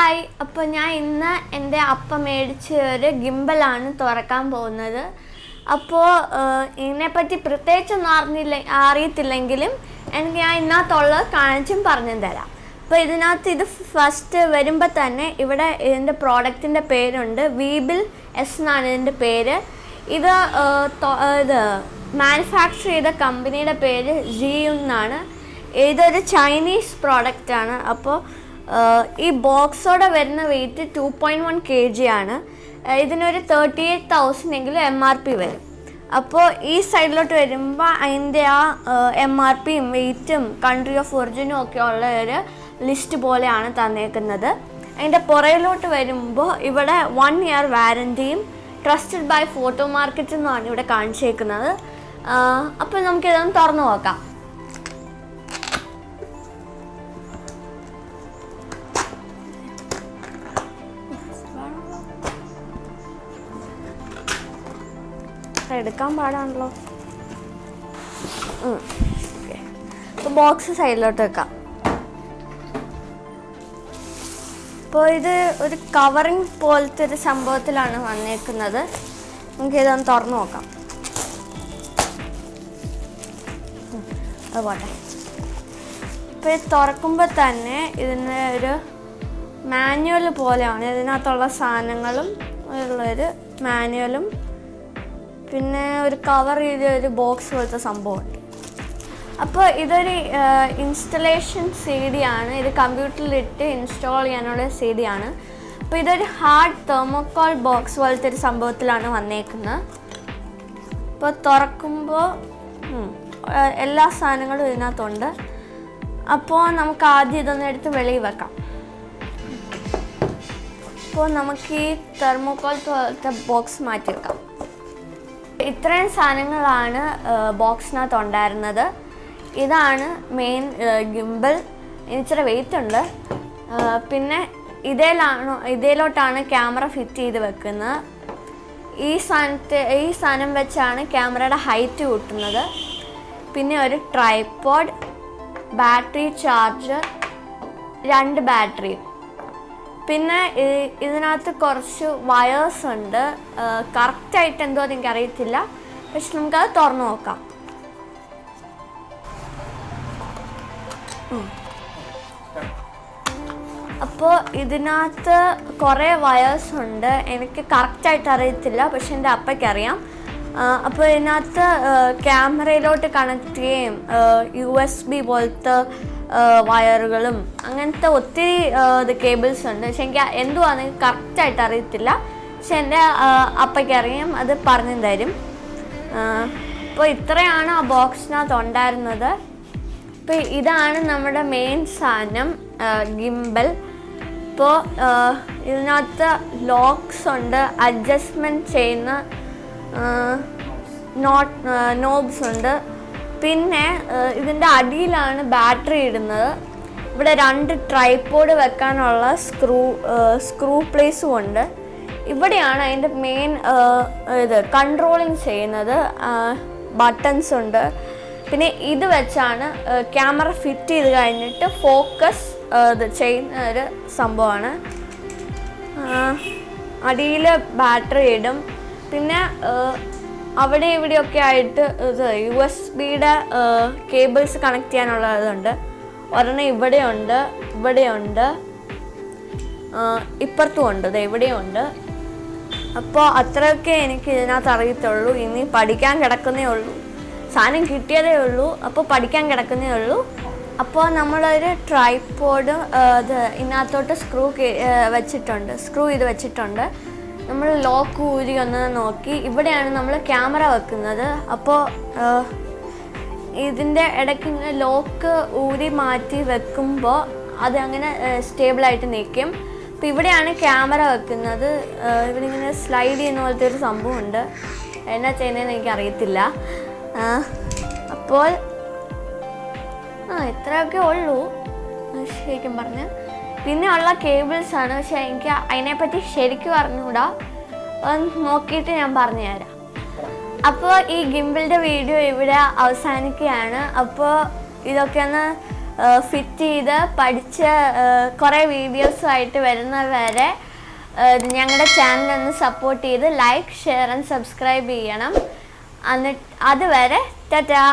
Hi, അപ്പോൾ ഞാൻ ഇന്ന് എൻ്റെ അപ്പ മേടിച്ച ഒരു ഗിംബലാണ് തുറക്കാൻ പോകുന്നത്. അപ്പോൾ ഇതിനെപ്പറ്റി പ്രത്യേകിച്ചൊന്നും അറിയത്തില്ലെങ്കിലും ഞാൻ ഇതിനകത്തുള്ളത് കാണിച്ചും പറഞ്ഞു തരാം. അപ്പോൾ ഇതിനകത്ത് ഇത് ഫസ്റ്റ് വരുമ്പോൾ തന്നെ ഇവിടെ ഇതിൻ്റെ പ്രോഡക്റ്റിൻ്റെ പേരുണ്ട്. വീബിൾ എസ് എന്നാണ് ഇതിൻ്റെ പേര്. ഇത് മാനുഫാക്ചർ ചെയ്ത കമ്പനിയുടെ പേര് ജിയു എന്നാണ്. ഇതൊരു ചൈനീസ് പ്രോഡക്റ്റാണ്. അപ്പോൾ ഈ ബോക്സോടെ വരുന്ന വെയിറ്റ് 2.1 kg ആണ്. ഇതിനൊരു 38,000 എങ്കിലും MRP വരും. അപ്പോൾ ഈ സൈഡിലോട്ട് വരുമ്പോൾ അതിൻ്റെ ആ MRP വെയിറ്റും കൺട്രി ഓഫ് ഒറിജിനും ഒക്കെ ഉള്ള ഒരു ലിസ്റ്റ് പോലെയാണ് തന്നേക്കുന്നത്. അതിൻ്റെ പുറയിലോട്ട് വരുമ്പോൾ ഇവിടെ 1 year വാറൻറ്റിയും ട്രസ്റ്റഡ് ബൈ ഫോട്ടോ മാർക്കറ്റ് എന്നാണ് ഇവിടെ കാണിച്ചേക്കുന്നത്. അപ്പോൾ നമുക്കിതൊന്ന് തുറന്നു നോക്കാം. എടുക്കാൻ പാടാണല്ലോ. അപ്പോൾ ബോക്സ് സൈഡിലോട്ട് വെക്കാം. അപ്പോൾ ഇത് ഒരു കവറിങ് പോലത്തെ ഒരു സംഭവത്തിലാണ് വന്നേക്കുന്നത്. നമുക്കിതൊന്ന് തുറന്നു നോക്കാം. അതുപോലെ ഇപ്പോൾ ഇത് തുറക്കുമ്പോൾ തന്നെ ഇതിന് ഒരു മാനുവൽ പോലെയാണ്. ഇതിനകത്തുള്ള സാധനങ്ങളും ഉള്ളൊരു മാനുവലും പിന്നെ ഒരു കവർ ചെയ്ത ഒരു ബോക്സ് പോലത്തെ സംഭവമുണ്ട്. അപ്പോൾ ഇതൊരു ഇൻസ്റ്റലേഷൻ CD ആണ്. ഇത് കമ്പ്യൂട്ടറിലിട്ട് ഇൻസ്റ്റാൾ ചെയ്യാനുള്ള CD ആണ്. അപ്പോൾ ഇതൊരു ഹാർഡ് തെർമോക്കോൾ ബോക്സ് പോലത്തെ ഒരു സംഭവത്തിലാണ് വന്നേക്കുന്നത്. അപ്പോൾ തുറക്കുമ്പോൾ എല്ലാ സാധനങ്ങളും ഇതിനകത്തുണ്ട്. അപ്പോൾ നമുക്ക് ആദ്യം ഇതൊന്ന് എടുത്ത് വെളിയിൽ വെക്കാം. അപ്പോൾ നമുക്ക് ഈ തെർമോക്കോൾ പോലത്തെ ബോക്സ് മാറ്റി വെക്കാം. ഇത്രയും സാധനങ്ങളാണ് ബോക്സിനകത്ത് ഉണ്ടായിരുന്നത്. ഇതാണ് ഗിംബൽ. ഇച്ചിരി വെയിറ്റ് ഉണ്ട്. പിന്നെ ഇതിലോട്ടാണ് ക്യാമറ ഫിറ്റ് ചെയ്ത് വെക്കുന്നത്. ഈ സാധനം വെച്ചാണ് ക്യാമറയുടെ ഹൈറ്റ് കൂട്ടുന്നത്. പിന്നെ ഒരു ട്രൈപോഡ്, ബാറ്ററി ചാർജർ, 2 ബാറ്ററിയും. പിന്നെ ഇതിനകത്ത് കുറച്ച് വയേഴ്സ് ഉണ്ട്. കറക്റ്റായിട്ട് എന്തോ എനിക്കറിയത്തില്ല, പക്ഷെ നമുക്കത് തുറന്നു നോക്കാം. അപ്പോൾ ഇതിനകത്ത് കുറേ വയേഴ്സ് ഉണ്ട്. എനിക്ക് കറക്റ്റായിട്ട് അറിയത്തില്ല, പക്ഷെ എൻ്റെ അപ്പയ്ക്കറിയാം. അപ്പോൾ ഇതിനകത്ത് ക്യാമറയിലോട്ട് കണക്ട് ചെയ്യുകയും USB പോലത്തെ വയറുകളും അങ്ങനത്തെ ഒത്തിരി കേബിൾസ് ഉണ്ട്. പക്ഷെ എനിക്ക് എന്തുവാന്ന് കറക്റ്റായിട്ട് അറിയത്തില്ല, പക്ഷെ എൻ്റെ അപ്പയ്ക്കറിയാം, അത് പറഞ്ഞു തരും. അപ്പോൾ ഇത്രയാണ് ആ ബോക്സിനകത്ത് ഉണ്ടായിരുന്നത്. അപ്പോൾ ഇതാണ് നമ്മുടെ മെയിൻ സാധനം, ഗിംബൽ. ഇപ്പോൾ ഇതിനകത്ത് ലോക്സ് ഉണ്ട്, അഡ്ജസ്റ്റ്മെൻറ്റ് ചെയ്യുന്ന നോബ്സ് ഉണ്ട്. പിന്നെ ഇതിൻ്റെ അടിയിലാണ് ബാറ്ററി ഇടുന്നത്. ഇവിടെ 2 ട്രൈപോഡ് വെക്കാനുള്ള സ്ക്രൂ പ്ലേസും ഉണ്ട്. ഇവിടെയാണ് അതിൻ്റെ മെയിൻ കൺട്രോളിങ് ചെയ്യുന്നത്. ബട്ടൺസ് ഉണ്ട്. പിന്നെ ഇത് വെച്ചാണ് ക്യാമറ ഫിറ്റ് ചെയ്ത് കഴിഞ്ഞിട്ട് ഫോക്കസ് ചെയ്യുന്ന ഒരു സംഭവമാണ്. അടിയിൽ ബാറ്ററി ഇടും. പിന്നെ അവിടെ ഇവിടെയൊക്കെ ആയിട്ട് USB-യുടെ കേബിൾസ് കണക്ട് ചെയ്യാനുള്ള ഇതുണ്ട്. ഒരെണ്ണം ഇവിടെയുണ്ട്, ഇപ്പുറത്തും ഉണ്ട്, ഇവിടെയുണ്ട്. അപ്പോൾ അത്രയൊക്കെ എനിക്ക് ഇതിനകത്ത് അറിയത്തുള്ളൂ. ഇനി പഠിക്കാൻ കിടക്കുന്നേ ഉള്ളൂ. സാധനം കിട്ടിയതേ ഉള്ളൂ. അപ്പോൾ പഠിക്കാൻ കിടക്കുന്നേ ഉള്ളൂ. അപ്പോൾ നമ്മളൊരു ട്രൈപോഡ് ഇതിനകത്തോട്ട് സ്ക്രൂ ചെയ്ത് വെച്ചിട്ടുണ്ട്. നമ്മൾ ലോക്ക് ഊരി ഒന്ന് നോക്കി. ഇവിടെയാണ് നമ്മൾ ക്യാമറ വെക്കുന്നത്. അപ്പോൾ ഇതിൻ്റെ ഇടയ്ക്ക് ലോക്ക് ഊരി മാറ്റി വെക്കുമ്പോൾ അത് അങ്ങനെ സ്റ്റേബിളായിട്ട് നിൽക്കും. അപ്പോൾ ഇവിടെയാണ് ക്യാമറ വെക്കുന്നത്. ഇവിടെ ഇങ്ങനെ സ്ലൈഡ് ചെയ്യുന്ന പോലത്തെ ഒരു സംഭവമുണ്ട്. എന്നാ ചെയ്യുന്നതെന്ന് എനിക്കറിയത്തില്ല. അപ്പോൾ ഇത്രയൊക്കെ ഉള്ളൂ ശരിക്കും പറഞ്ഞ്. പിന്നെ ഉള്ള കേബിൾസാണ്, പക്ഷെ എനിക്ക് അതിനെപ്പറ്റി ശരിക്കും അറിഞ്ഞുകൂടാ. നോക്കിയിട്ട് ഞാൻ പറഞ്ഞുതരാം. അപ്പോൾ ഈ ഗിംബിളിൻ്റെ വീഡിയോ ഇവിടെ അവസാനിക്കുകയാണ്. അപ്പോൾ ഇതൊക്കെ ഒന്ന് ഫിറ്റ് ചെയ്ത് പഠിച്ച് കുറേ വീഡിയോസുമായിട്ട് വരുന്നവരെ ഞങ്ങളുടെ ചാനൽ ഒന്ന് സപ്പോർട്ട് ചെയ്ത് ലൈക്ക് ഷെയർ ആൻഡ് സബ്സ്ക്രൈബ് ചെയ്യണം. എന്നിട്ട് അതുവരെ ടാറ്റാ.